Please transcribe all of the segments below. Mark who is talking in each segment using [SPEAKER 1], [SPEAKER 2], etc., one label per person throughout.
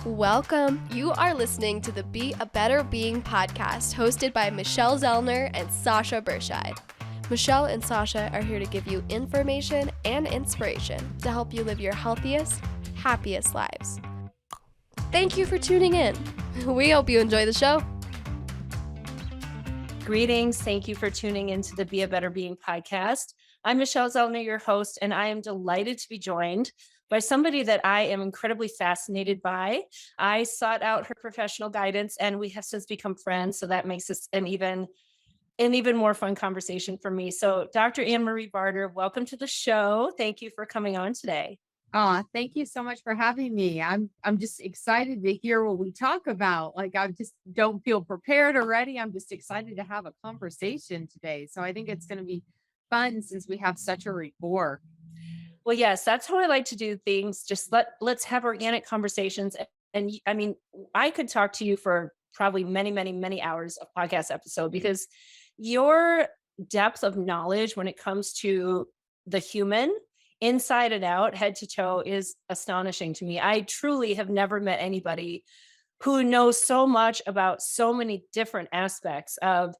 [SPEAKER 1] Welcome. You are listening to the Be a Better Being podcast, hosted by Michelle Zellner and Sasha Berscheid. Michelle and Sasha are here to give you information and inspiration to help you live your healthiest, happiest lives. Thank you for tuning in. We hope you enjoy the show.
[SPEAKER 2] Greetings. Thank you for tuning into the Be a Better Being podcast. I'm Michelle Zellner, your host, and I am delighted to be joined by somebody that I am incredibly fascinated by. I sought out her professional guidance and we have since become friends. So that makes this an even more fun conversation for me. So Dr. Anne-Marie Barter, welcome to the show. Thank you for coming on today.
[SPEAKER 3] Thank you so much for having me. I'm just excited to hear what we talk about. Like, I just don't feel prepared or ready. I'm just excited to have a conversation today. So I think it's going to be fun since we have such a rapport.
[SPEAKER 2] Well, yes, that's how I like to do things. Just let's have organic conversations. And I mean, I could talk to you for probably many hours of podcast episode because your depth of knowledge when it comes to the human inside and out, head to toe, is astonishing to me. I truly have never met anybody who knows so much about so many different aspects of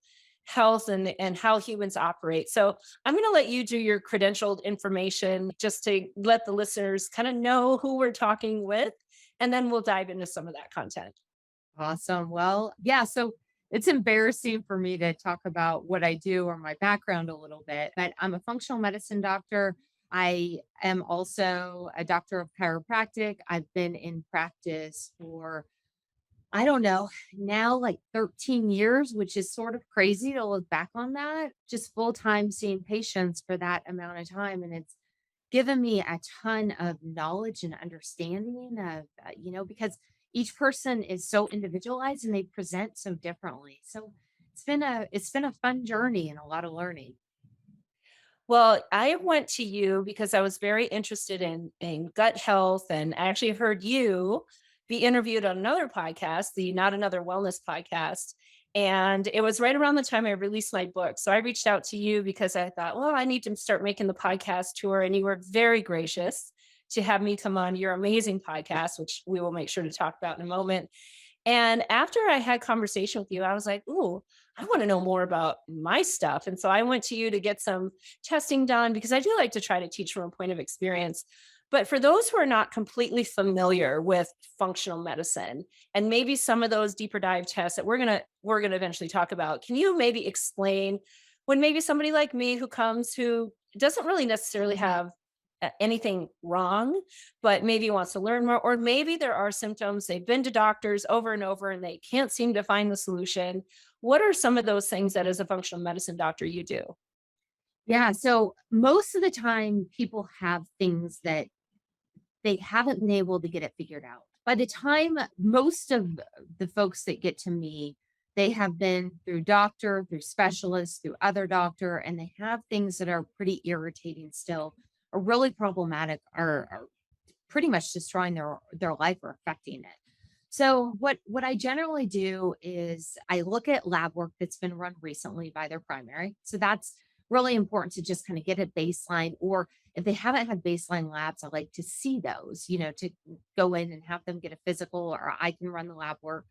[SPEAKER 2] health and how humans operate. So I'm going to let you do your credentialed information just to let the listeners kind of know who we're talking with, and then we'll dive into some of that content.
[SPEAKER 3] Awesome. Well, yeah. So it's embarrassing for me to talk about what I do or my background a little bit, but I'm a functional medicine doctor. I am also a doctor of chiropractic. I've been in practice for, I don't know, now like 13 years, which is sort of crazy to look back on that. Just full time seeing patients for that amount of time. And it's given me a ton of knowledge and understanding of, because each person is so individualized and they present so differently. So it's been a fun journey and a lot of learning.
[SPEAKER 2] Well, I went to you because I was very interested in gut health, and I actually heard you be interviewed on another podcast, the Not Another Wellness podcast. And it was right around the time I released my book. So I reached out to you because I thought, well, I need to start making the podcast tour. And you were very gracious to have me come on your amazing podcast, which we will make sure to talk about in a moment. And after I had conversation with you, I was like, ooh, I want to know more about my stuff. And so I went to you to get some testing done because I do like to try to teach from a point of experience. But for those who are not completely familiar with functional medicine and maybe some of those deeper dive tests that we're gonna eventually talk about, can you maybe explain when maybe somebody like me who doesn't really necessarily have anything wrong, but maybe wants to learn more, or maybe there are symptoms, they've been to doctors over and over and they can't seem to find the solution. What are some of those things that as a functional medicine doctor you do?
[SPEAKER 3] Yeah. So most of the time, people have things that they haven't been able to get it figured out. By the time most of the folks that get to me, they have been through doctor, through specialists, through other doctor, and they have things that are pretty irritating still, or really problematic, or pretty much destroying their life or affecting it. So what I generally do is I look at lab work that's been run recently by their primary. So that's really important to just kind of get a baseline, or if they haven't had baseline labs, I like to see those, to go in and have them get a physical, or I can run the lab work.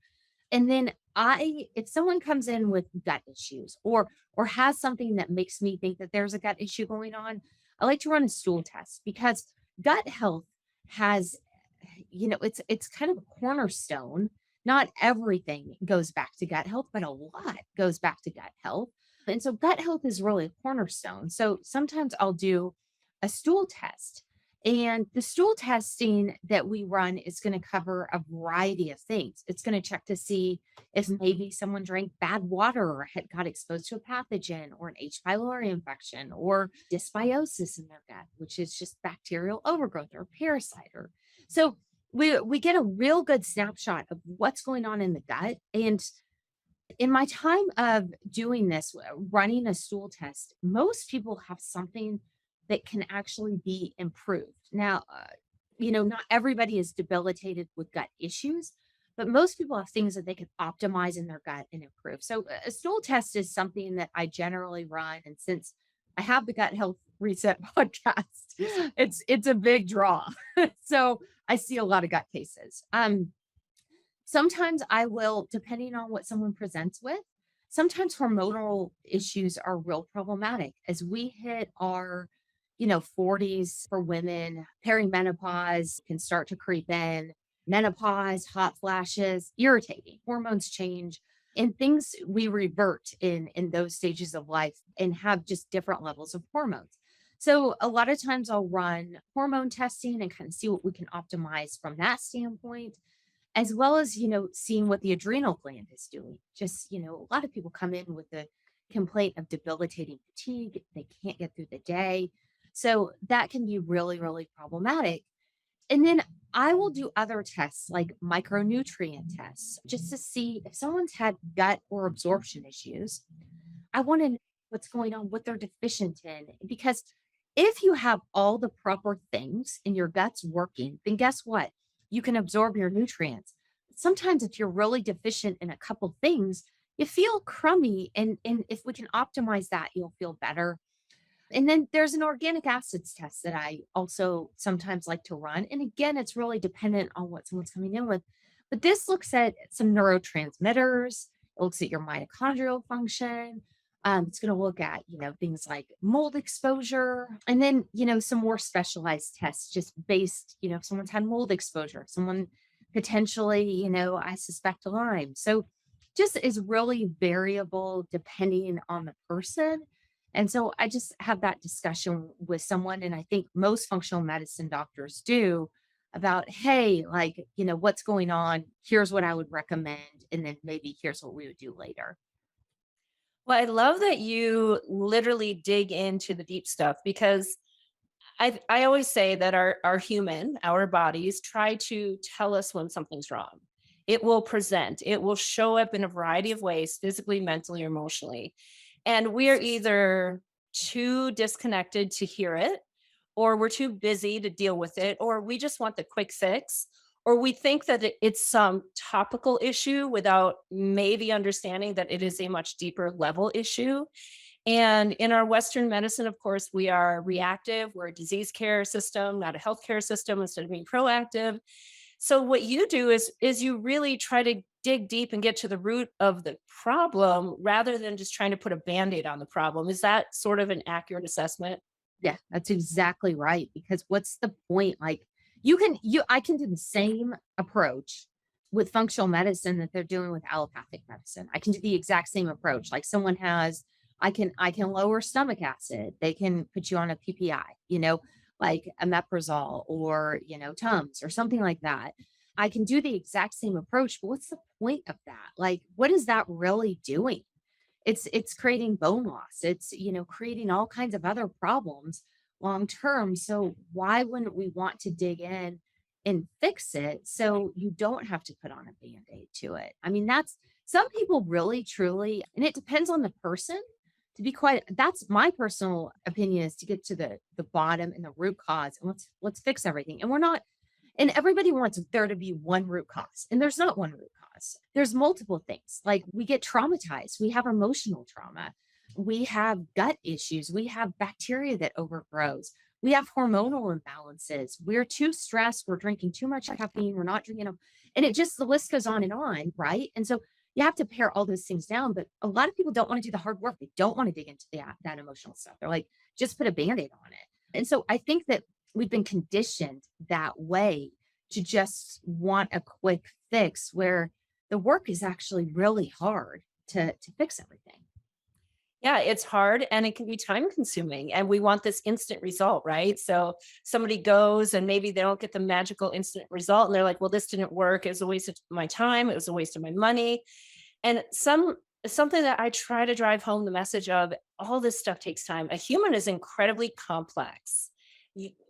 [SPEAKER 3] And then if someone comes in with gut issues or has something that makes me think that there's a gut issue going on, I like to run a stool test because gut health has, it's kind of a cornerstone. Not everything goes back to gut health, but a lot goes back to gut health. And so gut health is really a cornerstone. So sometimes I'll do a stool test. And the stool testing that we run is going to cover a variety of things. It's going to check to see if maybe someone drank bad water or got exposed to a pathogen or an H. pylori infection or dysbiosis in their gut, which is just bacterial overgrowth or parasite. So we get a real good snapshot of what's going on in the gut. And in my time of doing this, running a stool test, most people have something that can actually be improved. Now, not everybody is debilitated with gut issues, but most people have things that they can optimize in their gut and improve. So a stool test is something that I generally run. And since I have the Gut Health Reset podcast, it's a big draw. So I see a lot of gut cases. Sometimes I will, depending on what someone presents with, sometimes hormonal issues are real problematic as we hit our 40s for women. Perimenopause can start to creep in, menopause, hot flashes, irritating, hormones change, and things we revert in those stages of life and have just different levels of hormones. So a lot of times I'll run hormone testing and kind of see what we can optimize from that standpoint, as well as, seeing what the adrenal gland is doing. Just, a lot of people come in with the complaint of debilitating fatigue. They can't get through the day. So that can be really, really problematic. And then I will do other tests like micronutrient tests just to see if someone's had gut or absorption issues. I want to know what's going on, what they're deficient in. Because if you have all the proper things and your gut's working, then guess what? You can absorb your nutrients. Sometimes if you're really deficient in a couple things, you feel crummy. And if we can optimize that, you'll feel better. And then there's an organic acids test that I also sometimes like to run. And again, it's really dependent on what someone's coming in with. But this looks at some neurotransmitters, it looks at your mitochondrial function. It's going to look at, things like mold exposure, and then, some more specialized tests just based, if someone's had mold exposure, someone potentially, I suspect Lyme. So just is really variable depending on the person. And so I just have that discussion with someone. And I think most functional medicine doctors do about, hey, like, what's going on? Here's what I would recommend. And then maybe here's what we would do later.
[SPEAKER 2] Well, I love that you literally dig into the deep stuff because I always say that our bodies try to tell us when something's wrong. It will present, it will show up in a variety of ways, physically, mentally, or emotionally. And we are either too disconnected to hear it, or we're too busy to deal with it, or we just want the quick fix, or we think that it's some topical issue without maybe understanding that it is a much deeper level issue. And in our Western medicine, of course, we are reactive. We're a disease care system, not a healthcare system, instead of being proactive. So what you do is you really try to dig deep and get to the root of the problem rather than just trying to put a band-aid on the problem. Is that sort of an accurate assessment?
[SPEAKER 3] Yeah, that's exactly right. Because what's the point? Like I can do the same approach with functional medicine that they're doing with allopathic medicine. I can do the exact same approach. Like someone has, I can lower stomach acid. They can put you on a PPI, like a omeprazole or, Tums or something like that. I can do the exact same approach, but what's the point of that? Like, what is that really doing? It's creating bone loss. It's, creating all kinds of other problems long term. So why wouldn't we want to dig in and fix it so you don't have to put on a band-aid to it? I mean, that's some people really truly, and it depends on the person. To be quite, that's my personal opinion, is to get to the bottom and the root cause, and let's fix everything. And we're not, and everybody wants there to be one root cause, and there's not one root cause. There's multiple things. Like we get traumatized, we have emotional trauma, we have gut issues, we have bacteria that overgrows, we have hormonal imbalances, we're too stressed, we're drinking too much caffeine, we're not drinking enough, and it just, the list goes on, right? And so you have to pare all those things down. But a lot of people don't want to do the hard work. They don't want to dig into that emotional stuff. They're like, just put a band-aid on it. And so I think that we've been conditioned that way to just want a quick fix, where the work is actually really hard to fix everything.
[SPEAKER 2] Yeah, it's hard and it can be time consuming. And we want this instant result, right? So somebody goes and maybe they don't get the magical instant result. And they're like, well, this didn't work. It was a waste of my time. It was a waste of my money. And something that I try to drive home the message of, all this stuff takes time. A human is incredibly complex.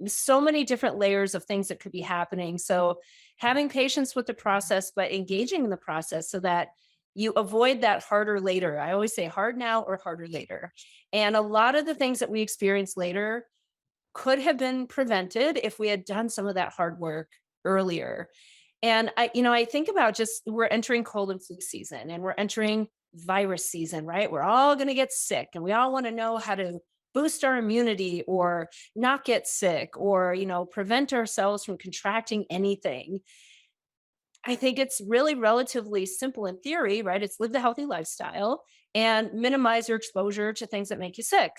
[SPEAKER 2] So many different layers of things that could be happening. So having patience with the process, but engaging in the process so that you avoid that harder later. I always say hard now or harder later. And a lot of the things that we experience later could have been prevented if we had done some of that hard work earlier. And I think about, just we're entering cold and flu season and we're entering virus season, right? We're all going to get sick and we all want to know how to boost our immunity or not get sick or, prevent ourselves from contracting anything. I think it's really relatively simple in theory, right? It's live the healthy lifestyle and minimize your exposure to things that make you sick.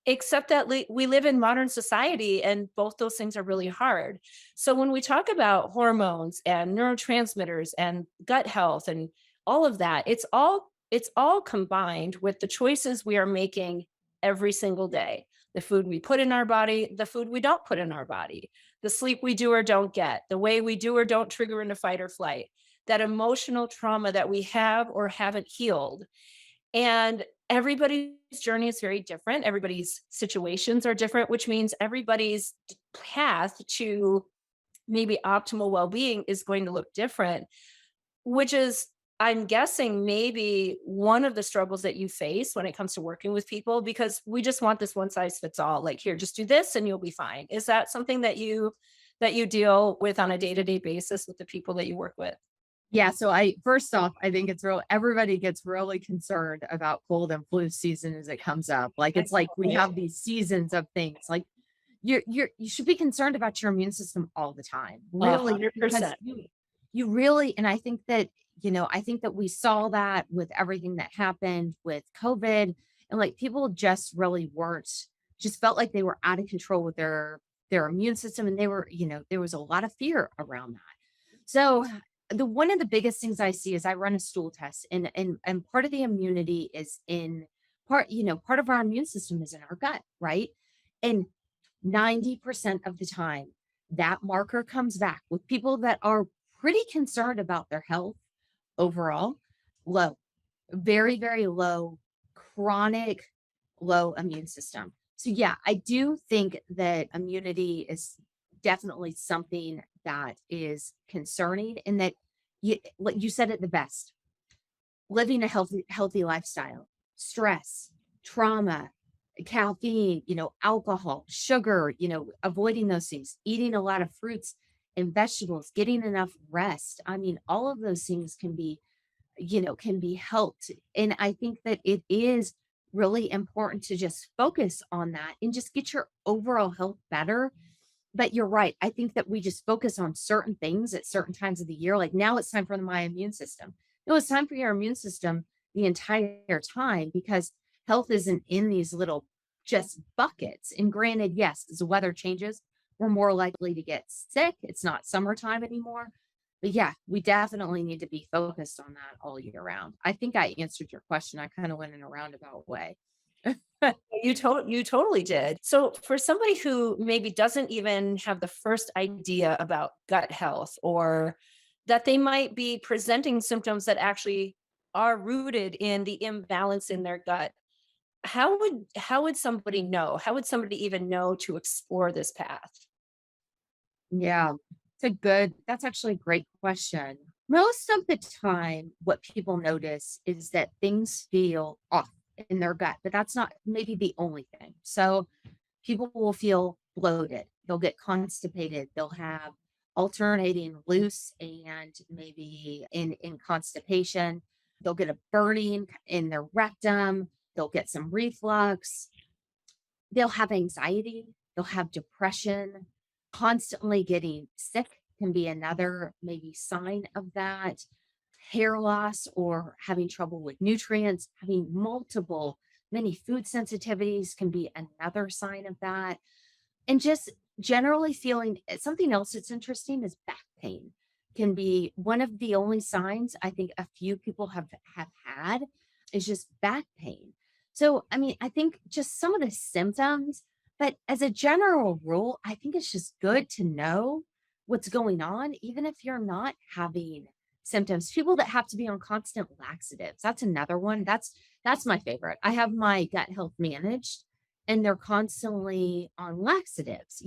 [SPEAKER 2] Except that we live in modern society and both those things are really hard. So when we talk about hormones and neurotransmitters and gut health and all of that, it's all combined with the choices we are making every single day. The food we put in our body, the food we don't put in our body, the sleep we do or don't get, the way we do or don't trigger into fight or flight, that emotional trauma that we have or haven't healed. And everybody's journey is very different. Everybody's situations are different, which means everybody's path to maybe optimal well being is going to look different, which is, I'm guessing, maybe one of the struggles that you face when it comes to working with people, because we just want this one size fits all. Like, here, just do this and you'll be fine. Is that something that you deal with on a day-to-day basis with the people that you work with?
[SPEAKER 3] Yeah, so first off, I think it's real everybody gets really concerned about cold and flu season as it comes up. Like it's like we have these seasons of things. Like you should be concerned about your immune system all the time. Really, because
[SPEAKER 2] 100%.
[SPEAKER 3] you really, and I think that, I think that we saw that with everything that happened with COVID, and like people just really just felt like they were out of control with their immune system, and they were, there was a lot of fear around that. So the one of the biggest things I see is I run a stool test, and part of the immunity is in part of our immune system is in our gut, right? And 90% of the time that marker comes back with people that are pretty concerned about their health overall, low, very, very low, chronic, low immune system. So, yeah, I do think that immunity is definitely something that is concerning, and that like you said it the best, living a healthy lifestyle, stress, trauma, caffeine, alcohol, sugar, avoiding those things, eating a lot of fruits and vegetables, getting enough rest. I mean, all of those things can be helped. And I think that it is really important to just focus on that and just get your overall health better. But you're right. I think that we just focus on certain things at certain times of the year. Like now it's time for my immune system. No, it's time for your immune system the entire time, because health isn't in these little just buckets. And granted, yes, as the weather changes, we're more likely to get sick. It's not summertime anymore. But yeah, we definitely need to be focused on that all year round. I think I answered your question. I kind of went in a roundabout way.
[SPEAKER 2] You totally did. So for somebody who maybe doesn't even have the first idea about gut health, or that they might be presenting symptoms that actually are rooted in the imbalance in their gut, how would somebody know? How would somebody even know to explore this path?
[SPEAKER 3] Yeah, that's actually a great question. Most of the time, what people notice is that things feel off in their gut, but that's not maybe the only thing. So people will feel bloated, they'll get constipated, they'll have alternating loose and maybe in constipation, they'll get a burning in their rectum, they'll get some reflux, they'll have anxiety, they'll have depression, constantly getting sick can be another maybe sign of that. Hair loss or having trouble with nutrients, having many food sensitivities can be another sign of that. And just generally feeling something else that's interesting is back pain can be one of the only signs I think a few people have had is just back pain. So, I mean, I think just some of the symptoms, but as a general rule, I think it's just good to know what's going on, even if you're not having symptoms. People that have to be on constant laxatives, that's another one. That's my favorite. I have my gut health managed, and they're constantly on laxatives.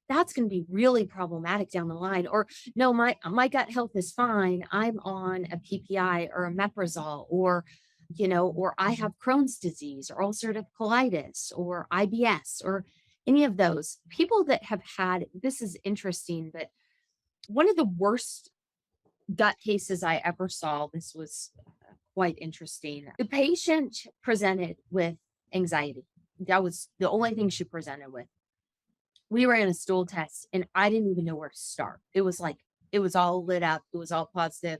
[SPEAKER 3] That's going to be really problematic down the line. Or no, my gut health is fine. I'm on a PPI or a Meprazole, or I have Crohn's disease or ulcerative colitis or IBS or any of those. People that have had, this is interesting, but one of the worst gut cases I ever saw, this was quite interesting. The patient presented with anxiety. That was the only thing she presented with. We ran a stool test and I didn't even know where to start. It was like it was all lit up. It was all positive.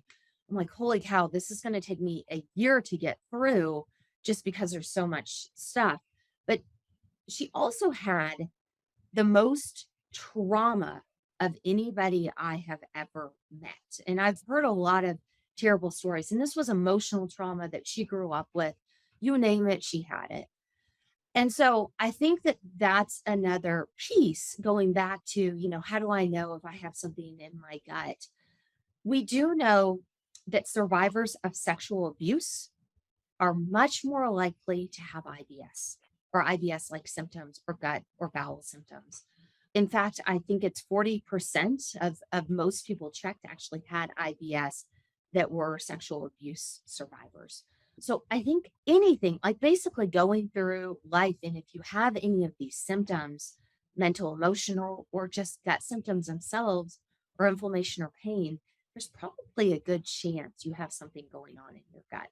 [SPEAKER 3] I'm like, holy cow, this is going to take me a year to get through just because there's so much stuff. But she also had the most trauma of anybody I have ever met. And I've heard a lot of terrible stories. And this was emotional trauma that she grew up with. You name it, she had it. And so I think that that's another piece going back to, how do I know if I have something in my gut? We do know that survivors of sexual abuse are much more likely to have IBS or IBS like symptoms or gut or bowel symptoms. In fact, I think it's 40% of most people checked actually had IBS that were sexual abuse survivors. So I think anything like basically going through life, and if you have any of these symptoms, mental, emotional, or just gut symptoms themselves, or inflammation or pain, there's probably a good chance you have something going on in your gut.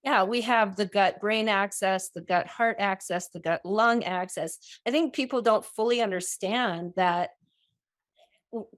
[SPEAKER 2] Yeah, we have the gut brain axis, the gut heart axis, the gut lung axis. I think people don't fully understand that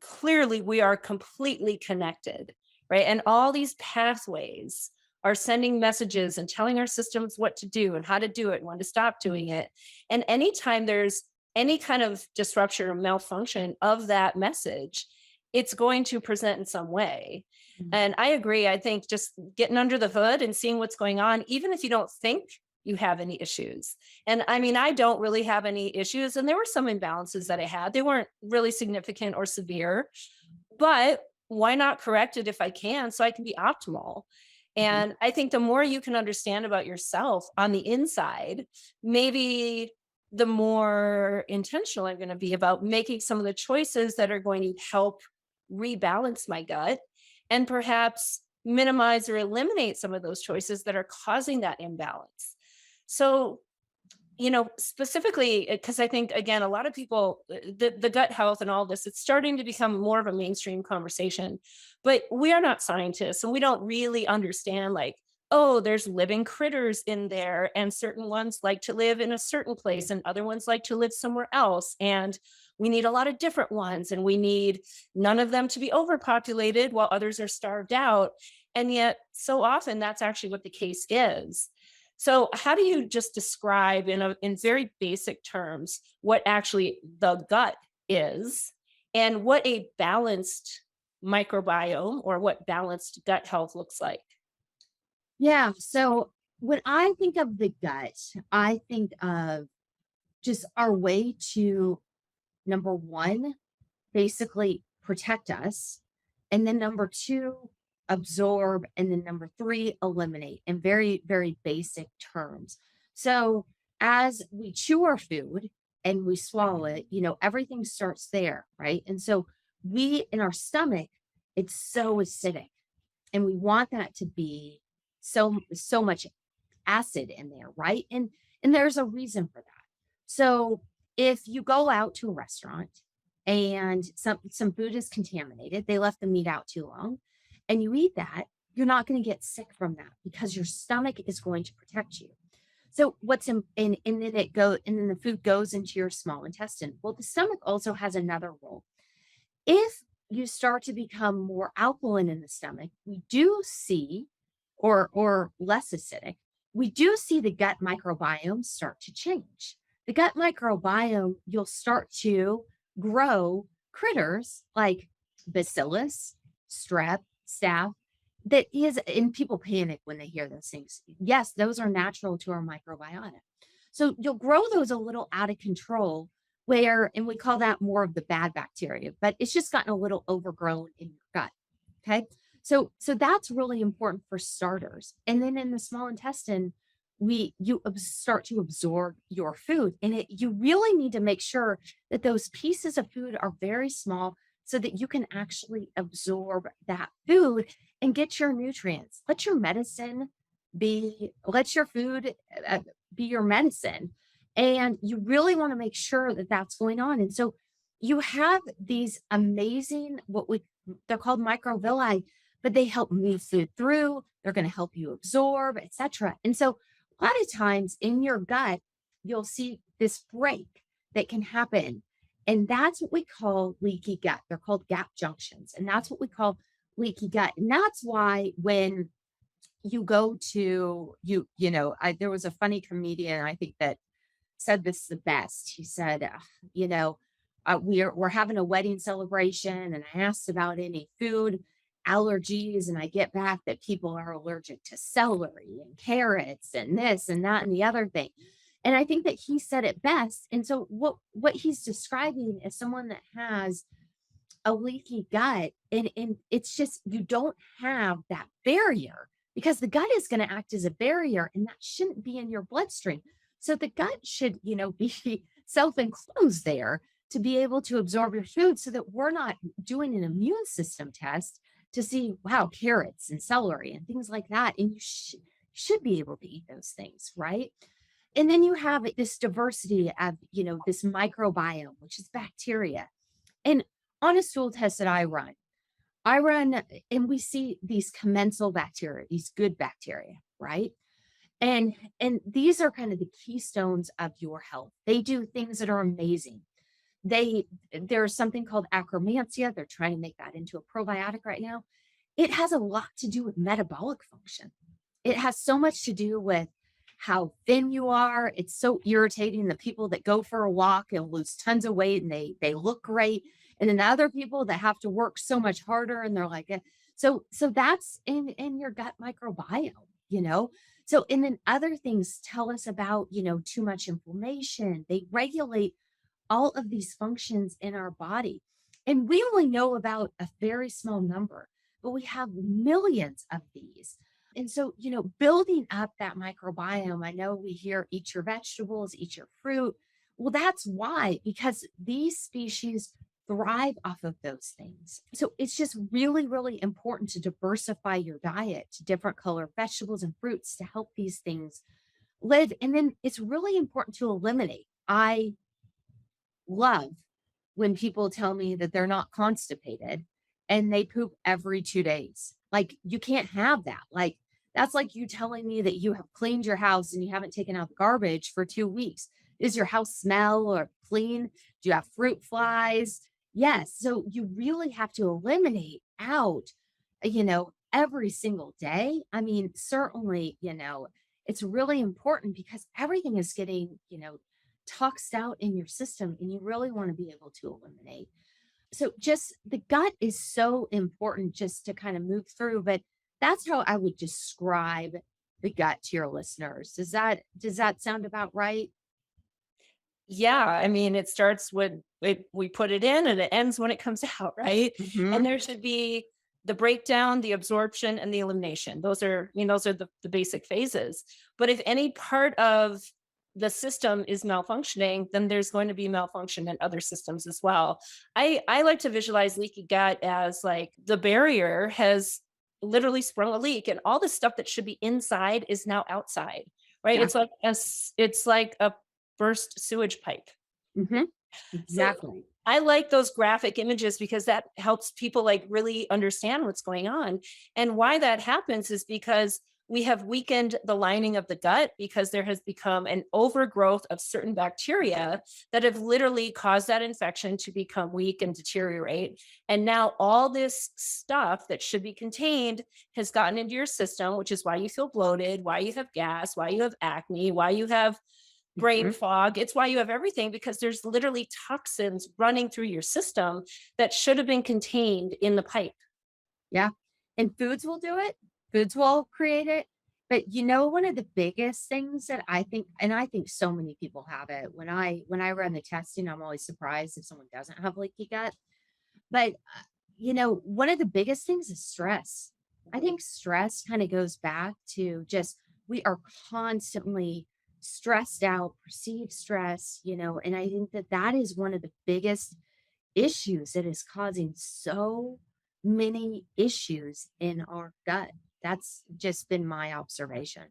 [SPEAKER 2] clearly we are completely connected, right? And all these pathways are sending messages and telling our systems what to do and how to do it, when to stop doing it. And anytime there's any kind of disruption or malfunction of that message, it's going to present in some way.
[SPEAKER 3] Mhm.
[SPEAKER 2] And I agree. I think just getting under the hood and seeing what's going on, even if you don't think you have any issues. And I mean, I don't really have any issues. And there were some imbalances that I had. They weren't really significant or severe, but why not correct it if I can so I can be optimal?
[SPEAKER 3] Mhm.
[SPEAKER 2] And I think the more you can understand about yourself on the inside, maybe the more intentional I'm going to be about making some of the choices that are going to help rebalance my gut and perhaps minimize or eliminate some of those choices that are causing that imbalance. So, specifically, because I think, again, a lot of people, the gut health and all this, it's starting to become more of a mainstream conversation. But we are not scientists and we don't really understand, like, oh, there's living critters in there, and certain ones like to live in a certain place and other ones like to live somewhere else. And we need a lot of different ones, and we need none of them to be overpopulated while others are starved out. And yet, so often, that's actually what the case is. So, how do you just describe in very basic terms what actually the gut is and what a balanced microbiome or what balanced gut health looks like?
[SPEAKER 3] Yeah. So when I think of the gut, I think of just our way to number one, basically protect us. And then number two, absorb. And then number three, eliminate in very, very basic terms. So as we chew our food and we swallow it, everything starts there, right? And so we in our stomach, it's so acidic. And we want that to be so much acid in there, right? And there's a reason for that. So if you go out to a restaurant and some food is contaminated, they left the meat out too long, and you eat that, you're not going to get sick from that because your stomach is going to protect you. So what's in and then and then the food goes into your small intestine. Well, the stomach also has another role. If you start to become more alkaline in the stomach, we do see, or less acidic, we do see the gut microbiome start to change. The gut microbiome, you'll start to grow critters like bacillus, strep, staph. That is, and people panic when they hear those things. Yes, those are natural to our microbiota. So you'll grow those a little out of control and we call that more of the bad bacteria, but it's just gotten a little overgrown in your gut. Okay. So that's really important for starters. And then in the small intestine, start to absorb your food, and you really need to make sure that those pieces of food are very small so that you can actually absorb that food and get your nutrients. Let your food be your medicine. And you really want to make sure that that's going on. And so you have these amazing, they're called microvilli, but they help move food through. They're going to help you absorb, etc. And so a lot of times in your gut, you'll see this break that can happen. And that's what we call leaky gut. They're called gap junctions. And that's what we call leaky gut. And that's why when you go to there was a funny comedian, I think, that said this the best. He said, you know, we're having a wedding celebration, and I asked about any food allergies, and I get back that people are allergic to celery and carrots and this and that and the other thing. And I think that he said it best. And so what he's describing is someone that has a leaky gut, and it's just you don't have that barrier, because the gut is going to act as a barrier, and that shouldn't be in your bloodstream. So the gut should, be self-enclosed there to be able to absorb your food, so that we're not doing an immune system test to see, wow, carrots and celery and things like that. And you should be able to eat those things, right? And then you have this diversity of, this microbiome, which is bacteria. And on a stool test that I run, and we see these commensal bacteria, these good bacteria, right? And these are kind of the keystones of your health. They do things that are amazing. There's something called Akkermansia. They're trying to make that into a probiotic right now. It has a lot to do with metabolic function. It has so much to do with how thin you are. It's so irritating, the people that go for a walk and lose tons of weight and they look great. And then other people that have to work so much harder, and they're like, so that's in your gut microbiome. So, and then other things tell us about, too much inflammation. They regulate all of these functions in our body. And we only know about a very small number, but we have millions of these. And so, building up that microbiome, I know we hear eat your vegetables, eat your fruit. Well, that's why, because these species thrive off of those things. So it's just really, really important to diversify your diet to different color vegetables and fruits to help these things live. And then it's really important to eliminate. I love when people tell me that they're not constipated and they poop every 2 days. Like, you can't have that. Like, that's like you telling me that you have cleaned your house and you haven't taken out the garbage for 2 weeks. Does your house smell or clean? Do you have fruit flies? Yes. So you really have to eliminate out, every single day. I mean, certainly, it's really important, because everything is getting, toxed out in your system, and you really want to be able to eliminate. So just the gut is so important just to kind of move through, but that's how I would describe the gut to your listeners. Does that sound about right?
[SPEAKER 2] Yeah, I mean, it starts when we put it in, and it ends when it comes out, right?
[SPEAKER 3] Hmm.
[SPEAKER 2] And there should be the breakdown, the absorption, and the elimination. Those are the basic phases. But if any part of the system is malfunctioning, then there's going to be malfunction in other systems as well. I like to visualize leaky gut as like the barrier has literally sprung a leak, and all the stuff that should be inside is now outside, right?
[SPEAKER 3] Yeah.
[SPEAKER 2] It's like a burst sewage pipe.
[SPEAKER 3] Hmm.
[SPEAKER 2] So
[SPEAKER 3] Exactly.
[SPEAKER 2] I like those graphic images, because that helps people like really understand what's going on. And why that happens is because we have weakened the lining of the gut, because there has become an overgrowth of certain bacteria that have literally caused that infection to become weak and deteriorate. And now all this stuff that should be contained has gotten into your system, which is why you feel bloated, why you have gas, why you have acne, why you have brain
[SPEAKER 3] Hmm.
[SPEAKER 2] fog. It's why you have everything, because there's literally toxins running through your system that should have been contained in the pipe.
[SPEAKER 3] Yeah. And foods will do it. Foods will create it. But one of the biggest things that I think, and I think so many people have it, when I run the testing, I'm always surprised if someone doesn't have leaky gut. But one of the biggest things is stress. I think stress kind of goes back to just, we are constantly stressed out, perceived stress, and I think that that is one of the biggest issues that is causing so many issues in our gut. That's just been my observation.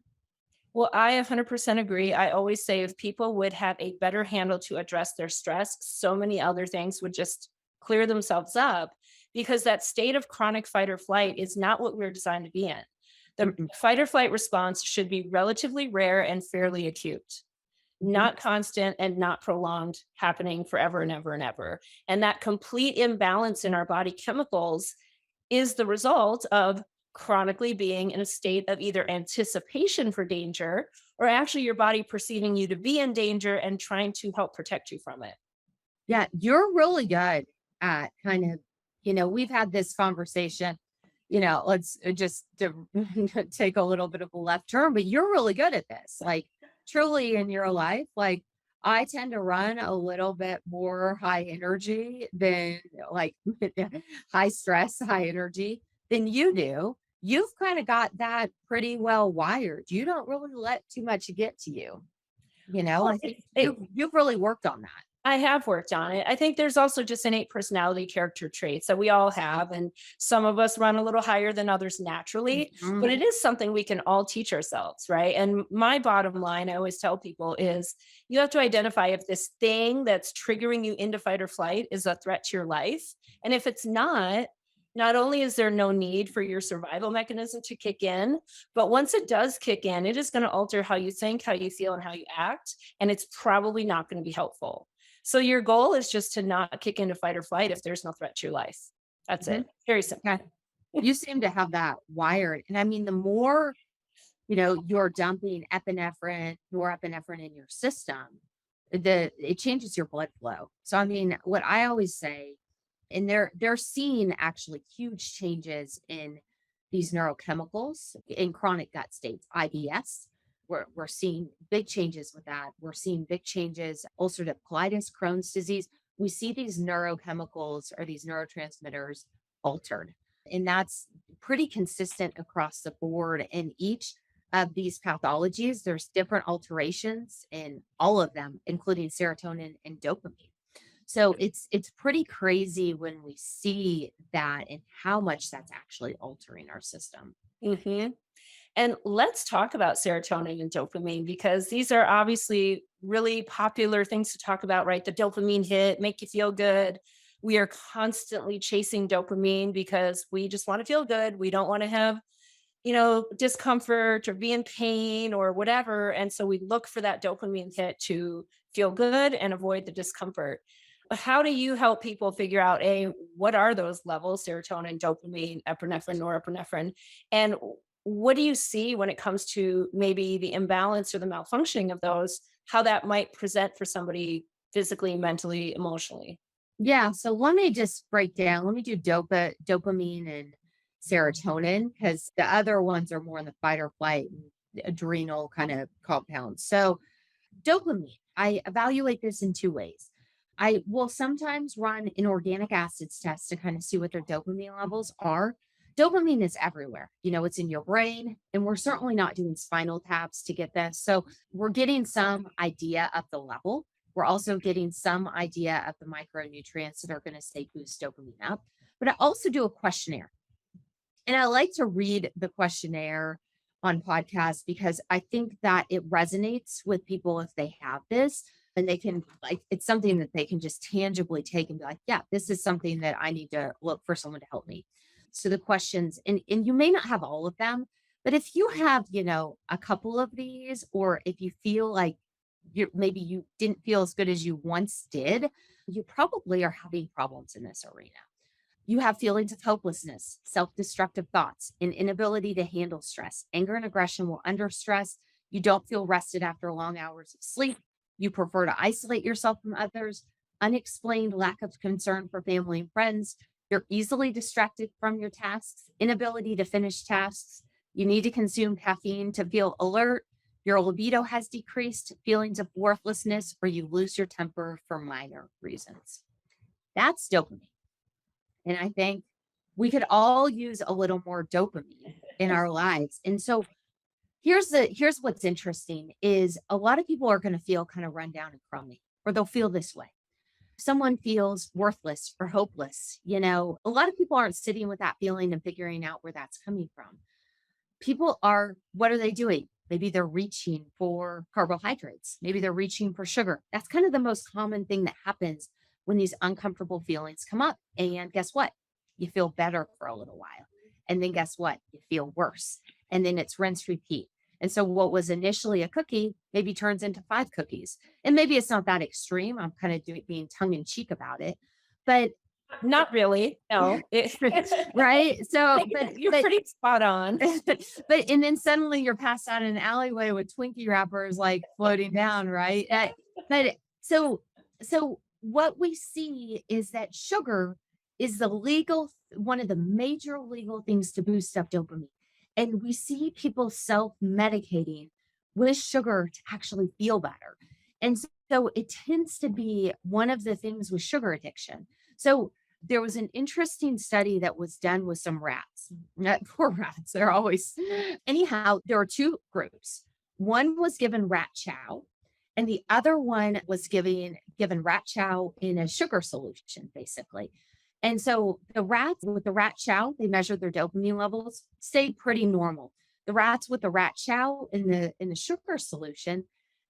[SPEAKER 2] Well, I 100% agree. I always say if people would have a better handle to address their stress, so many other things would just clear themselves up, because that state of chronic fight or flight is not what we're designed to be in. The
[SPEAKER 3] Mm-mm.
[SPEAKER 2] fight or flight response should be relatively rare and fairly acute. not constant and not prolonged, happening forever and ever and ever. And that complete imbalance in our body chemicals is the result of chronically being in a state of either anticipation for danger or actually your body perceiving you to be in danger and trying to help protect you from it.
[SPEAKER 3] Yeah, you're really good at kind of, we've had this conversation, let's just to take a little bit of a left turn, but you're really good at this. Like truly in your life, like I tend to run a little bit more high energy than like high stress, high energy than you do. You've kind of got that pretty well wired. You don't really let too much get to you.
[SPEAKER 2] Well,
[SPEAKER 3] I think you've really worked on that.
[SPEAKER 2] I have worked on it. I think there's also just innate personality character traits that we all have. And some of us run a little higher than others naturally, but it is something we can all teach ourselves, right? And my bottom line, I always tell people is you have to identify if this thing that's triggering you into fight or flight is a threat to your life. And if it's not only is there no need for your survival mechanism to kick in, but once it does kick in, it is going to alter how you think, how you feel, and how you act. And it's probably not going to be helpful. So your goal is just to not kick into fight or flight if there's no threat to your life. That's it. Very simple.
[SPEAKER 3] Okay. You seem to have that wired. And I mean, the more, you're dumping epinephrine, norepinephrine in your system, it changes your blood flow. So, I mean, what I always say, and they're seeing actually huge changes in these neurochemicals in chronic gut states, IBS. We're seeing big changes with that. We're seeing big changes, ulcerative colitis, Crohn's disease. We see these neurochemicals or these neurotransmitters altered. And that's pretty consistent across the board. In each of these pathologies, there's different alterations in all of them, including serotonin and dopamine. So it's pretty crazy when we see that and how much that's actually altering our system.
[SPEAKER 2] Mm-hmm. And let's talk about serotonin and dopamine because these are obviously really popular things to talk about, right? The dopamine hit, make you feel good. We are constantly chasing dopamine because we just want to feel good. We don't want to have, discomfort or be in pain or whatever. And so we look for that dopamine hit to feel good and avoid the discomfort. How do you help people figure out what are those levels, serotonin, dopamine, epinephrine, norepinephrine, and what do you see when it comes to maybe the imbalance or the malfunctioning of those, how that might present for somebody physically, mentally, emotionally?
[SPEAKER 3] Yeah. So let me just break down. Let me do dopamine and serotonin because the other ones are more in the fight or flight and adrenal kind of compounds. So dopamine, I evaluate this in two ways. I will sometimes run an organic acids test to kind of see what their dopamine levels are. Dopamine is everywhere. It's in your brain, and we're certainly not doing spinal taps to get this. So we're getting some idea of the level. We're also getting some idea of the micronutrients that are going to say boost dopamine up. But I also do a questionnaire. And I like to read the questionnaire on podcasts because I think that it resonates with people if they have this and they can it's something that they can just tangibly take and be like, yeah, this is something that I need to look for someone to help me. So the questions, and you may not have all of them, but if you have, a couple of these, or if you feel like maybe you didn't feel as good as you once did, you probably are having problems in this arena. You have feelings of hopelessness, self-destructive thoughts, an inability to handle stress, anger and aggression while under stress. You don't feel rested after long hours of sleep. You prefer to isolate yourself from others, unexplained lack of concern for family and friends. You're easily distracted from your tasks, inability to finish tasks. You need to consume caffeine to feel alert. Your libido has decreased, feelings of worthlessness, or you lose your temper for minor reasons. That's dopamine. And I think we could all use a little more dopamine in our lives. And so here's what's interesting is a lot of people are going to feel kind of run down and crummy, or they'll feel this way. Someone feels worthless or hopeless. A lot of people aren't sitting with that feeling and figuring out where that's coming from. What are they doing? Maybe they're reaching for carbohydrates. Maybe they're reaching for sugar. That's kind of the most common thing that happens when these uncomfortable feelings come up. And guess what? You feel better for a little while. And then guess what? You feel worse. And then it's rinse, repeat. And so what was initially a cookie maybe turns into 5 cookies. And maybe it's not that extreme. I'm kind of being tongue in cheek about it, but
[SPEAKER 2] Not really. No.
[SPEAKER 3] right. So, but,
[SPEAKER 2] You're pretty spot on.
[SPEAKER 3] but, and then suddenly you're passed out in an alleyway with Twinkie wrappers like floating down, right? But so what we see is that sugar is one of the major legal things to boost up dopamine. And we see people self-medicating with sugar to actually feel better. And so it tends to be one of the things with sugar addiction. So there was an interesting study that was done with some rats. Poor rats, they're always. Anyhow, there were 2 groups. One was given rat chow, and the other one was given rat chow in a sugar solution, basically. And so the rats with the rat chow, they measured their dopamine levels, stayed pretty normal. The rats with the rat chow in the sugar solution,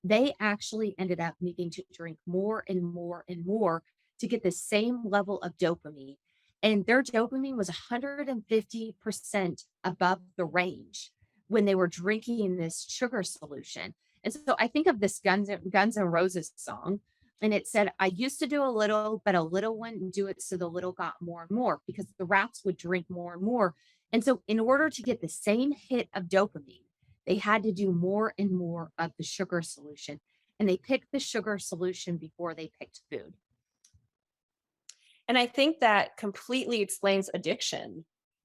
[SPEAKER 3] they actually ended up needing to drink more and more and more to get the same level of dopamine. And their dopamine was 150% above the range when they were drinking this sugar solution. And so I think of this Guns N' Roses song, and it said, I used to do a little, but a little wouldn't do it. So the little got more and more because the rats would drink more and more. And so in order to get the same hit of dopamine, they had to do more and more of the sugar solution. And they picked the sugar solution before they picked food.
[SPEAKER 2] And I think that completely explains addiction,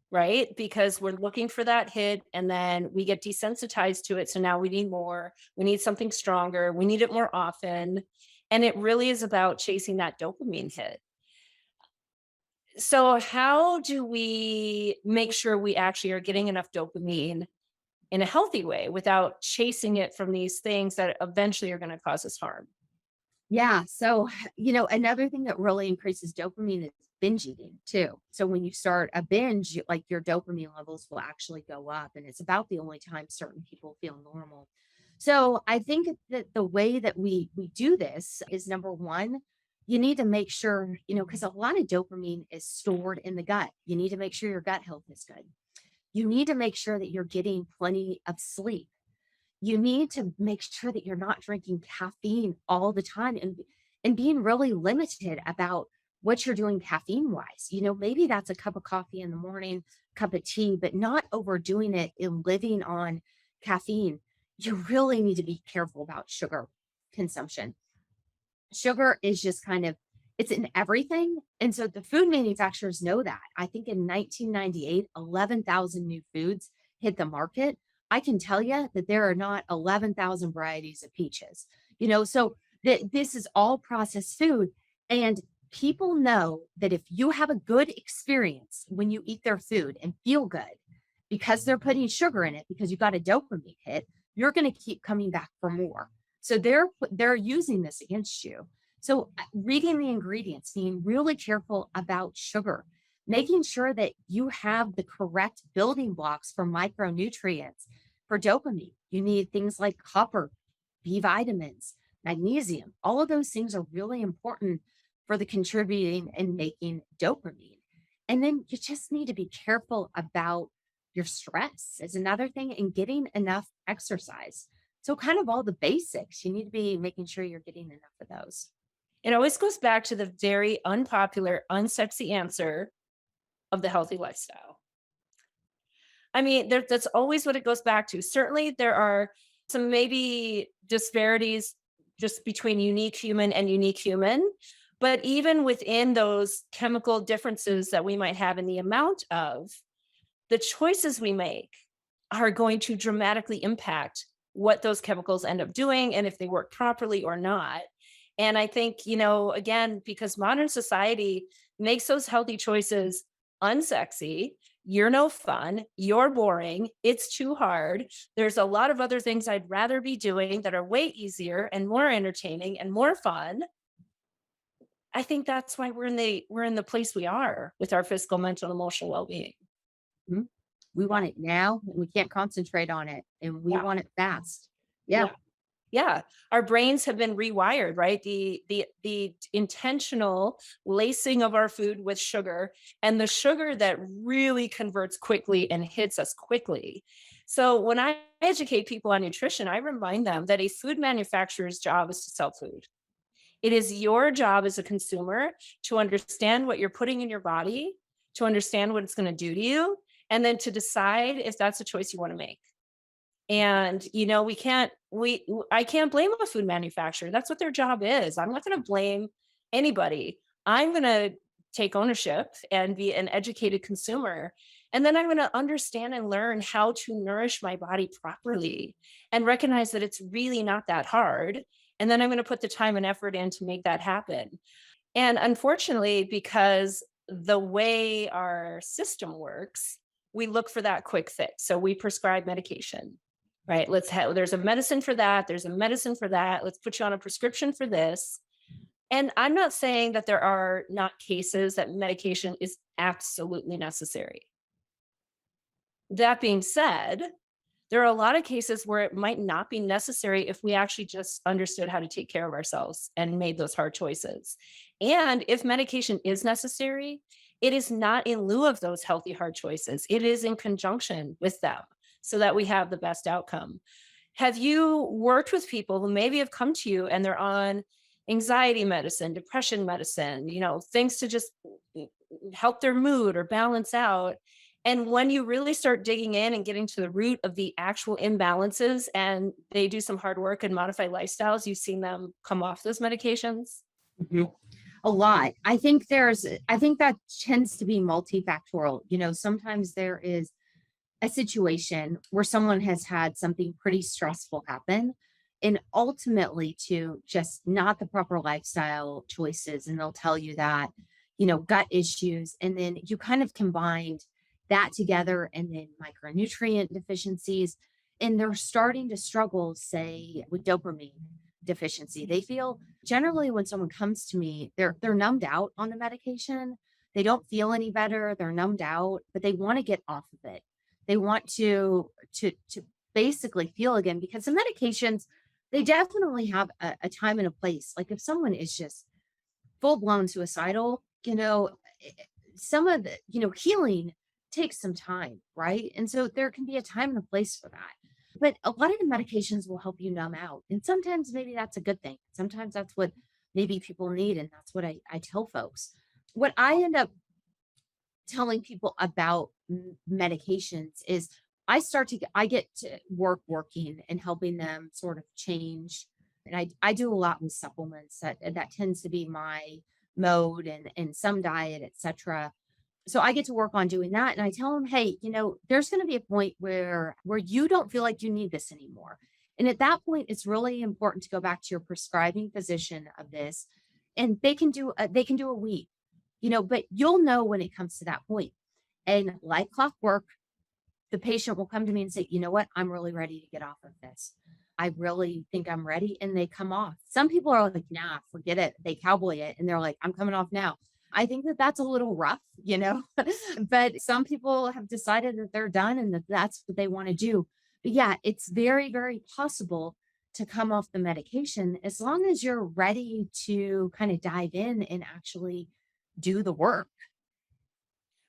[SPEAKER 2] right? Because we're looking for that hit and then we get desensitized to it. So now we need more, we need something stronger, we need it more often. And it really is about chasing that dopamine hit. So how do we make sure we actually are getting enough dopamine in a healthy way without chasing it from these things that eventually are going to cause us harm?
[SPEAKER 3] Yeah. So, another thing that really increases dopamine is binge eating too. So when you start a binge, like your dopamine levels will actually go up. And it's about the only time certain people feel normal. So I think that the way that we do this is, number one, you need to make sure, because a lot of dopamine is stored in the gut. You need to make sure your gut health is good. You need to make sure that you're getting plenty of sleep. You need to make sure that you're not drinking caffeine all the time and being really limited about what you're doing caffeine wise. Maybe that's a cup of coffee in the morning, cup of tea, but not overdoing it in living on caffeine. You really need to be careful about sugar consumption. Sugar is just it's in everything. And so the food manufacturers know that. I think in 1998, 11,000 new foods hit the market. I can tell you that there are not 11,000 varieties of peaches, so this is all processed food. And people know that if you have a good experience when you eat their food and feel good because they're putting sugar in it, because you got a dopamine hit, you're going to keep coming back for more. So they're using this against you. So reading the ingredients, being really careful about sugar, making sure that you have the correct building blocks for micronutrients. For dopamine, you need things like copper, B vitamins, magnesium. All of those things are really important for the contributing and making dopamine. And then you just need to be careful about your stress is another thing, and getting enough exercise. So kind of all the basics, you need to be making sure you're getting enough of those.
[SPEAKER 2] It always goes back to the very unpopular, unsexy answer of the healthy lifestyle. I mean, that's always what it goes back to. Certainly, there are some maybe disparities just between unique human and unique human. But even within those chemical differences that we might have in the amount of, the choices we make are going to dramatically impact what those chemicals end up doing and if they work properly or not. And I think, again, because modern society makes those healthy choices unsexy, you're no fun, you're boring, it's too hard. There's a lot of other things I'd rather be doing that are way easier and more entertaining and more fun. I think that's why we're in the place we are with our physical, mental, and emotional well-being.
[SPEAKER 3] Mhm. We want it now, and we can't concentrate on it, and we want it fast. Yeah.
[SPEAKER 2] Yeah, our brains have been rewired, right? The intentional lacing of our food with sugar, and the sugar that really converts quickly and hits us quickly. So when I educate people on nutrition, I remind them that a food manufacturer's job is to sell food. It is your job as a consumer to understand what you're putting in your body, to understand what it's going to do to you, and then to decide if that's a choice you want to make. And, I can't blame a food manufacturer. That's what their job is. I'm not going to blame anybody. I'm going to take ownership and be an educated consumer. And then I'm going to understand and learn how to nourish my body properly and recognize that it's really not that hard. And then I'm going to put the time and effort in to make that happen. And unfortunately, because the way our system works, we look for that quick fix. So we prescribe medication, right? There's a medicine for that. There's a medicine for that. Let's put you on a prescription for this. And I'm not saying that there are not cases that medication is absolutely necessary. That being said, there are a lot of cases where it might not be necessary if we actually just understood how to take care of ourselves and made those hard choices. And if medication is necessary, it is not in lieu of those healthy, hard choices. It is in conjunction with them so that we have the best outcome. Have you worked with people who maybe have come to you and they're on anxiety medicine, depression medicine, things to just help their mood or balance out? And when you really start digging in and getting to the root of the actual imbalances and they do some hard work and modify lifestyles, you've seen them come off those medications?
[SPEAKER 3] Mhm. A lot. I think that tends to be multifactorial. Sometimes there is a situation where someone has had something pretty stressful happen, and ultimately to just not the proper lifestyle choices. And they'll tell you that, gut issues. And then you kind of combined that together, and then micronutrient deficiencies. And they're starting to struggle, say, with dopamine deficiency. They feel generally when someone comes to me, they're numbed out on the medication. They don't feel any better. They're numbed out, but they want to get off of it. They want to basically feel again, because the medications, they definitely have a time and a place. Like if someone is just full blown suicidal, some of the, healing takes some time, right? And so there can be a time and a place for that. But a lot of the medications will help you numb out. And sometimes maybe that's a good thing. Sometimes that's what maybe people need. And that's what I tell folks. What I end up telling people about medications is I get to working and helping them sort of change. And I do a lot with supplements. That tends to be my mode, and some diet, etc. So I get to work on doing that. And I tell them, hey, there's going to be a point where you don't feel like you need this anymore. And at that point, it's really important to go back to your prescribing physician of this, and they can do a week, but you'll know when it comes to that point. And like clockwork, the patient will come to me and say, you know what, I'm really ready to get off of this. I really think I'm ready. And they come off. Some people are like, nah, forget it. They cowboy it. And they're like, I'm coming off now. I think that that's a little rough, but some people have decided that they're done and that that's what they want to do. But yeah, it's very, very possible to come off the medication as long as you're ready to kind of dive in and actually do the work.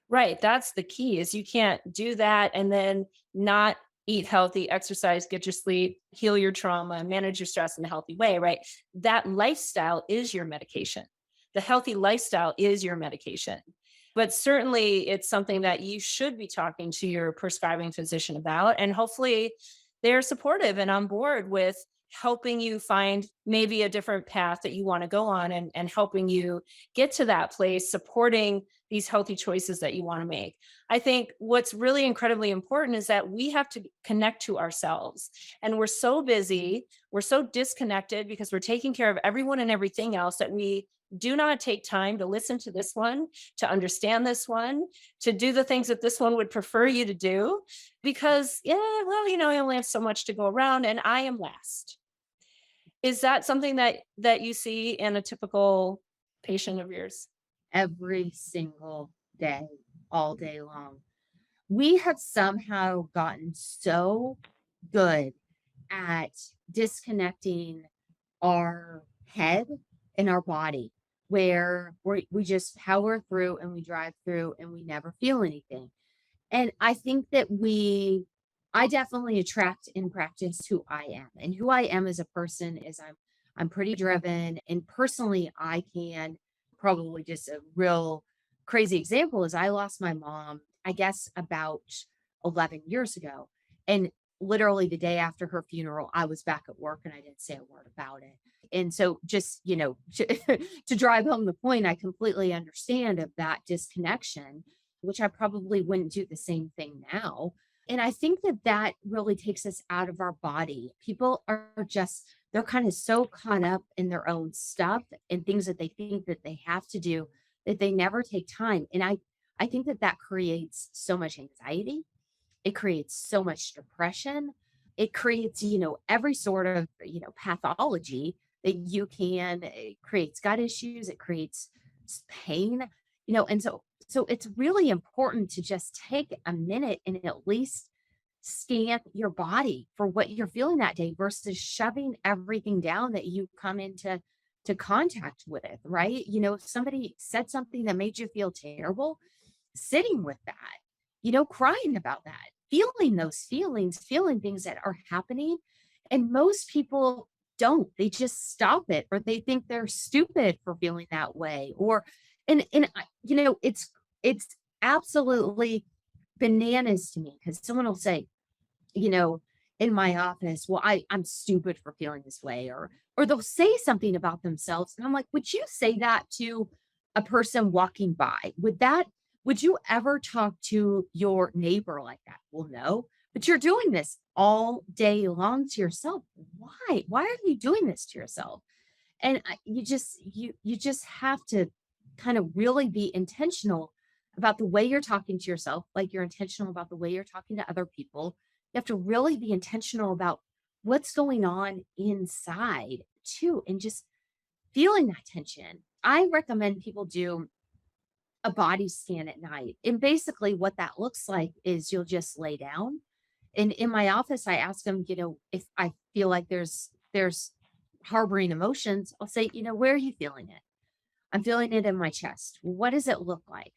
[SPEAKER 2] Right. That's the key is you can't do that and then not eat healthy, exercise, get your sleep, heal your trauma, manage your stress in a healthy way, right? That lifestyle is your medication. The healthy lifestyle is your medication. But certainly it's something that you should be talking to your prescribing physician about. And hopefully they're supportive and on board with helping you find maybe a different path that you want to go on and helping you get to that place, supporting these healthy choices that you want to make. I think what's really incredibly important is that we have to connect to ourselves. And we're so busy, we're so disconnected because we're taking care of everyone and everything else that we do not take time to listen to this one, to understand this one, to do the things that this one would prefer you to do. Because, yeah, well, I only have so much to go around and I am last. Is that something that you see in a typical patient of yours?
[SPEAKER 3] Every single day, all day long. We have somehow gotten so good at disconnecting our head and our body, where we just power through and we drive through and we never feel anything. And I think that I definitely attract and practice who I am. And who I am as a person is I'm pretty driven. And personally, I can probably just a real crazy example is I lost my mom, I guess about 11 years ago. And literally the day after her funeral, I was back at work and I didn't say a word about it. And so just, to drive home the point, I completely understand of that disconnection, which I probably wouldn't do the same thing now. And I think that that really takes us out of our body. People are just, they're kind of so caught up in their own stuff and things that they think that they have to do that they never take time. And I think that that creates so much anxiety. It creates so much depression. It creates, every sort of, pathology that you can. It creates gut issues. It creates pain, and so it's really important to just take a minute and at least scan your body for what you're feeling that day versus shoving everything down that you come into contact with, right? If somebody said something that made you feel terrible, sitting with that, crying about that, feeling those feelings, feeling things that are happening. And most people don't, they just stop it, or they think they're stupid for feeling that way. Or, it's absolutely bananas to me because someone will say, in my office, well, I'm stupid for feeling this way, or they'll say something about themselves. And I'm like, would you say that to a person walking by? Would you ever talk to your neighbor like that? Well, no, but you're doing this all day long to yourself. Why? Why are you doing this to yourself? And you just have to kind of really be intentional about the way you're talking to yourself, like you're intentional about the way you're talking to other people. You have to really be intentional about what's going on inside too, and just feeling that tension. I recommend people do a body scan at night. And basically what that looks like is you'll just lay down. And in my office, I ask them, if I feel like there's harboring emotions, I'll say, where are you feeling it? I'm feeling it in my chest. What does it look like?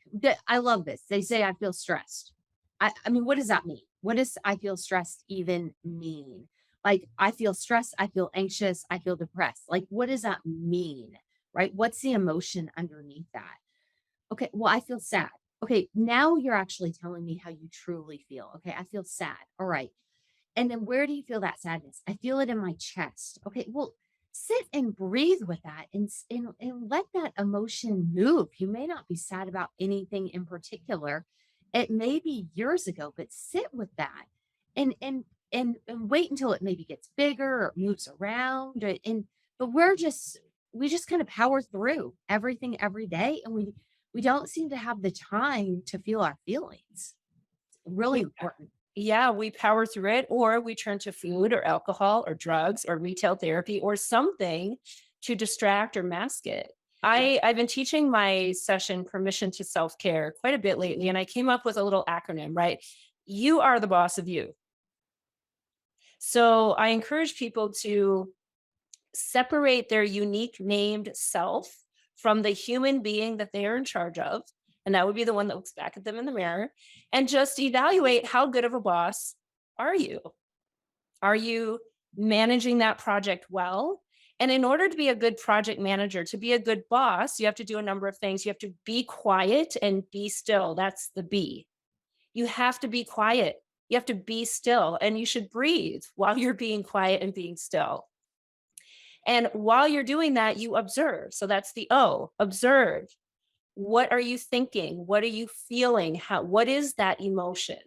[SPEAKER 3] I love this. They say I feel stressed. I mean, what does that mean? What does I feel stressed even mean? Like, I feel stressed, I feel anxious, I feel depressed. Like, what does that mean? Right? What's the emotion underneath that? Okay, well, I feel sad. Okay, now you're actually telling me how you truly feel. Okay, I feel sad. All right. And then where do you feel that sadness? I feel it in my chest. Okay, well, sit and breathe with that and let that emotion move. You may not be sad about anything in particular. It may be years ago, but sit with that and wait until it maybe gets bigger or moves around. But we just kind of power through everything every day, and we don't seem to have the time to feel our feelings. It's really important.
[SPEAKER 2] Yeah, we power through it, or we turn to food or alcohol or drugs or retail therapy or something to distract or mask it. I've been teaching my session Permission to Self-Care quite a bit lately, and I came up with a little acronym, right? You are the boss of you. So I encourage people to separate their unique named self from the human being that they are in charge of. And that would be the one that looks back at them in the mirror, and just evaluate how good of a boss are you? Are you managing that project well? And in order to be a good project manager, to be a good boss, you have to do a number of things. You have to be quiet and be still. That's the B. You have to be quiet. You have to be still, and you should breathe while you're being quiet and being still. And while you're doing that, you observe. So that's the O, observe. What are you thinking? What are you feeling? What is that emotion?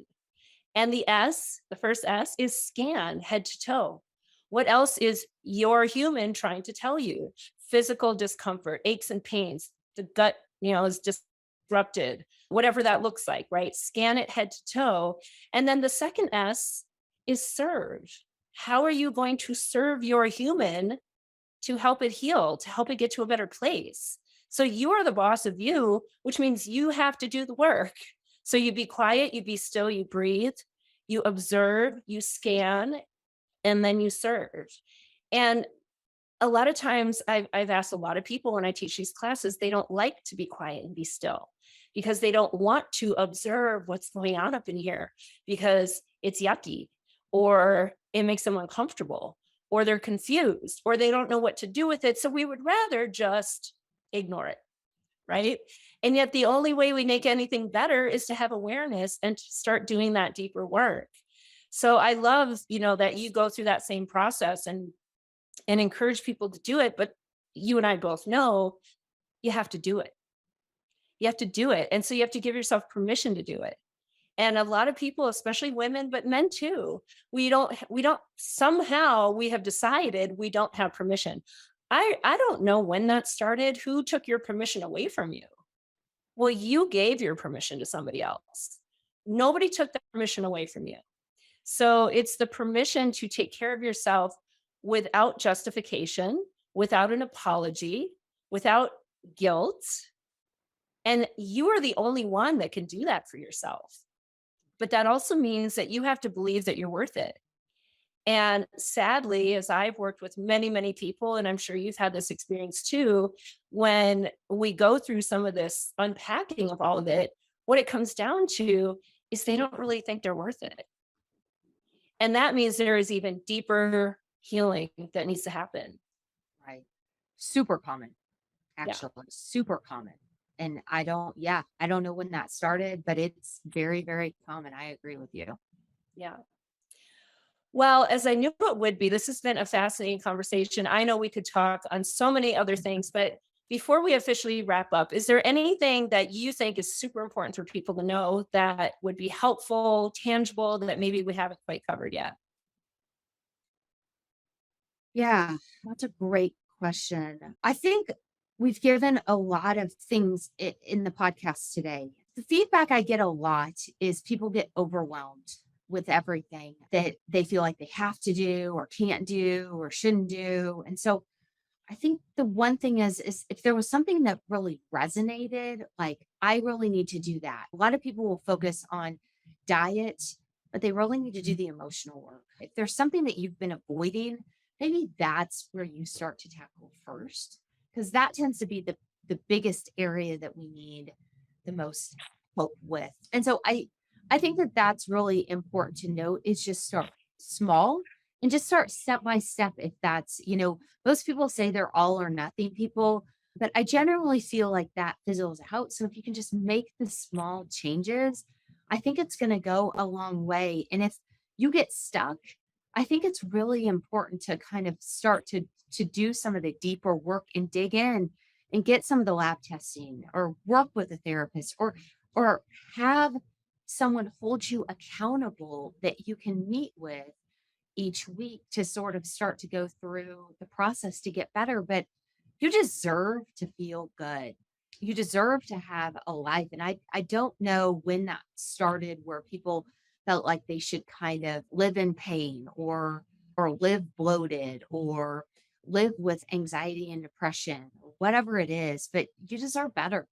[SPEAKER 2] And the S, the first S, is scan head to toe. What else is your human trying to tell you? Physical discomfort, aches and pains, the gut, is disrupted, whatever that looks like, right? Scan it head to toe. And then the second S is serve. How are you going to serve your human to help it heal, to help it get to a better place? So you are the boss of you, which means you have to do the work. So you be quiet, you be still, you breathe, you observe, you scan, and then you serve. And a lot of times I've asked a lot of people when I teach these classes, they don't like to be quiet and be still because they don't want to observe what's going on up in here because it's yucky or it makes them uncomfortable or they're confused or they don't know what to do with it. So we would rather just ignore it. Right. And yet the only way we make anything better is to have awareness and to start doing that deeper work. So I love, that you go through that same process and encourage people to do it. But you and I both know you have to do it. You have to do it. And so you have to give yourself permission to do it. And a lot of people, especially women, but men too, we don't somehow we have decided we don't have permission. I don't know when that started. Who took your permission away from you? Well, you gave your permission to somebody else. Nobody took that permission away from you. So it's the permission to take care of yourself without justification, without an apology, without guilt. And you are the only one that can do that for yourself. But that also means that you have to believe that you're worth it. And sadly, as I've worked with many, many people, and I'm sure you've had this experience too, when we go through some of this unpacking of all of it, what it comes down to is they don't really think they're worth it. And that means there is even deeper healing that needs to happen.
[SPEAKER 3] Right. Super common,
[SPEAKER 2] Yeah.
[SPEAKER 3] actually, super common. And I don't know when that started, but it's very, very common. I agree with you.
[SPEAKER 2] Yeah. Well, as I knew it would be, this has been a fascinating conversation. I know we could talk on so many other things, but before we officially wrap up, is there anything that you think is super important for people to know that would be helpful, tangible, that maybe we haven't quite covered yet?
[SPEAKER 3] Yeah, that's a great question. I think we've given a lot of things in the podcast today. The feedback I get a lot is people get overwhelmed with everything that they feel like they have to do or can't do or shouldn't do. And so I think the one thing is if there was something that really resonated, like I really need to do that. A lot of people will focus on diet, but they really need to do the emotional work. If there's something that you've been avoiding, maybe that's where you start to tackle first, because that tends to be the biggest area that we need the most help with. And so I think that that's really important to note is just start small and just start step by step. If that's, most people say they're all or nothing people, but I generally feel like that fizzles out. So if you can just make the small changes, I think it's going to go a long way. And if you get stuck, I think it's really important to kind of start to do some of the deeper work and dig in and get some of the lab testing or work with a therapist or have someone hold you accountable that you can meet with each week to sort of start to go through the process to get better. But you deserve to feel good. You deserve to have a life. And I don't know when that started where people felt like they should kind of live in pain or live bloated or live with anxiety and depression, or whatever it is, but you deserve better.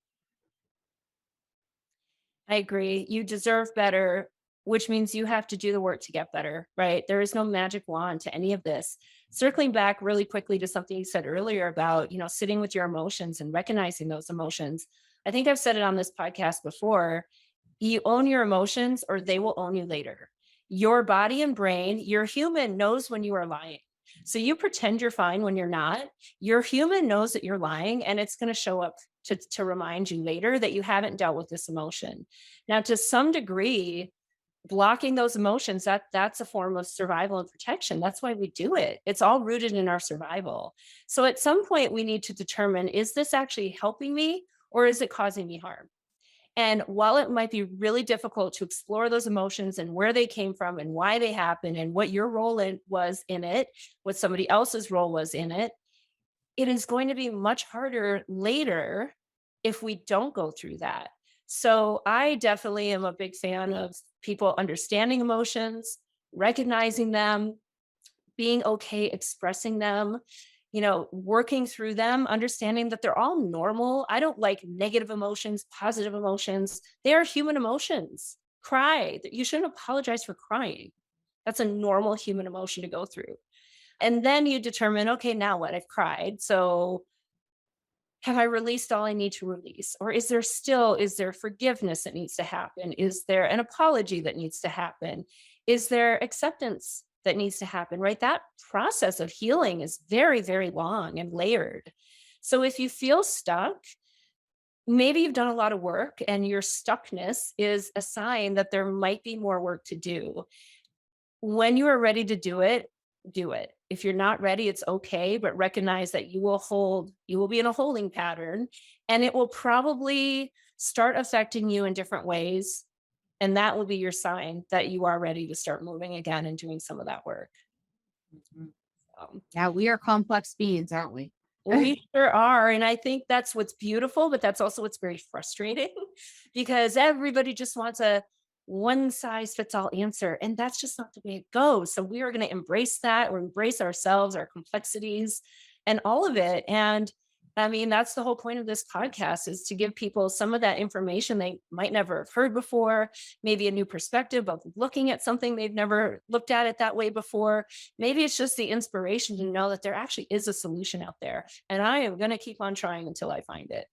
[SPEAKER 2] I agree. You deserve better, which means you have to do the work to get better, right? There is no magic wand to any of this. Circling back really quickly to something you said earlier about, sitting with your emotions and recognizing those emotions. I think I've said it on this podcast before. You own your emotions or they will own you later. Your body and brain, your human knows when you are lying. So you pretend you're fine when you're not. Your human knows that you're lying and it's going to show up to remind you later that you haven't dealt with this emotion. Now, to some degree, blocking those emotions, that's a form of survival and protection. That's why we do it. It's all rooted in our survival. So at some point we need to determine, is this actually helping me or is it causing me harm? And while it might be really difficult to explore those emotions and where they came from and why they happened and what your role was in it, what somebody else's role was in it, it is going to be much harder later if we don't go through that. So I definitely am a big fan of people understanding emotions, recognizing them, being okay expressing them, working through them, understanding that they're all normal. I don't like negative emotions, positive emotions. They are human emotions. Cry. You shouldn't apologize for crying. That's a normal human emotion to go through. And then you determine, okay, now what? I've cried. So have I released all I need to release? Or is there forgiveness that needs to happen? Is there an apology that needs to happen? Is there acceptance that needs to happen, right? That process of healing is very, very long and layered. So if you feel stuck, maybe you've done a lot of work and your stuckness is a sign that there might be more work to do. When you are ready to do it, do it. If you're not ready, it's okay, but recognize that you will be in a holding pattern, and it will probably start affecting you in different ways. And that will be your sign that you are ready to start moving again and doing some of that work.
[SPEAKER 3] Mhm.
[SPEAKER 2] So,
[SPEAKER 3] Yeah, we are complex beings, aren't we?
[SPEAKER 2] we sure are. And I think that's what's beautiful, but that's also what's very frustrating because everybody just wants a one size fits all answer. And that's just not the way it goes. So we are going to embrace that or embrace ourselves, our complexities, and all of it. And I mean, that's the whole point of this podcast, is to give people some of that information they might never have heard before, maybe a new perspective of looking at something they've never looked at it that way before. Maybe it's just the inspiration to know that there actually is a solution out there. And I am going to keep on trying until I find it.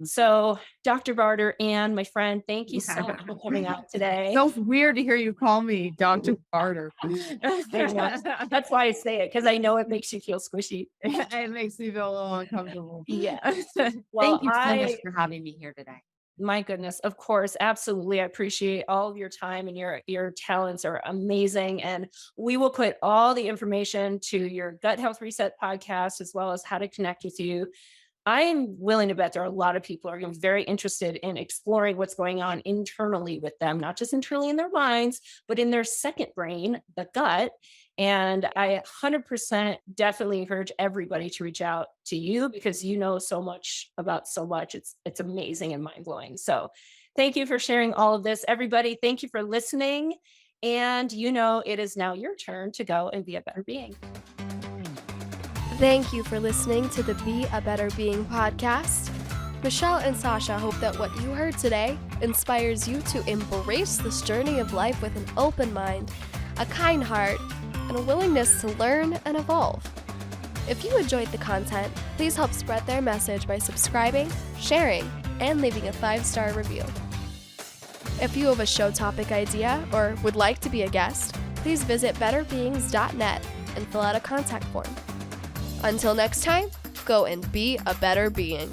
[SPEAKER 2] So, Dr. Barter and my friend, thank you so much for coming out today.
[SPEAKER 3] So weird to hear you call me Dr. Barter.
[SPEAKER 2] That's why I say it, because I know it makes you feel squishy.
[SPEAKER 3] It makes me feel a little uncomfortable.
[SPEAKER 2] Yeah.
[SPEAKER 3] Thank you so much for having me here today.
[SPEAKER 2] My goodness, of course, absolutely. I appreciate all of your time, and your talents are amazing. And we will put all the information to your Gut Health Reset podcast, as well as how to connect with you. I am willing to bet there are a lot of people are very interested in exploring what's going on internally with them, not just internally in their minds, but in their second brain, the gut. And I 100% definitely encourage everybody to reach out to you, because you know so much about so much. It's amazing and mind blowing. So thank you for sharing all of this, everybody. Thank you for listening. And it is now your turn to go and be a better being.
[SPEAKER 1] Thank you for listening to the Be a Better Being podcast. Michelle and Sasha hope that what you heard today inspires you to embrace this journey of life with an open mind, a kind heart, and a willingness to learn and evolve. If you enjoyed the content, please help spread their message by subscribing, sharing, and leaving a 5-star review. If you have a show topic idea or would like to be a guest, please visit betterbeings.net and fill out a contact form. Until next time, go and be a better being.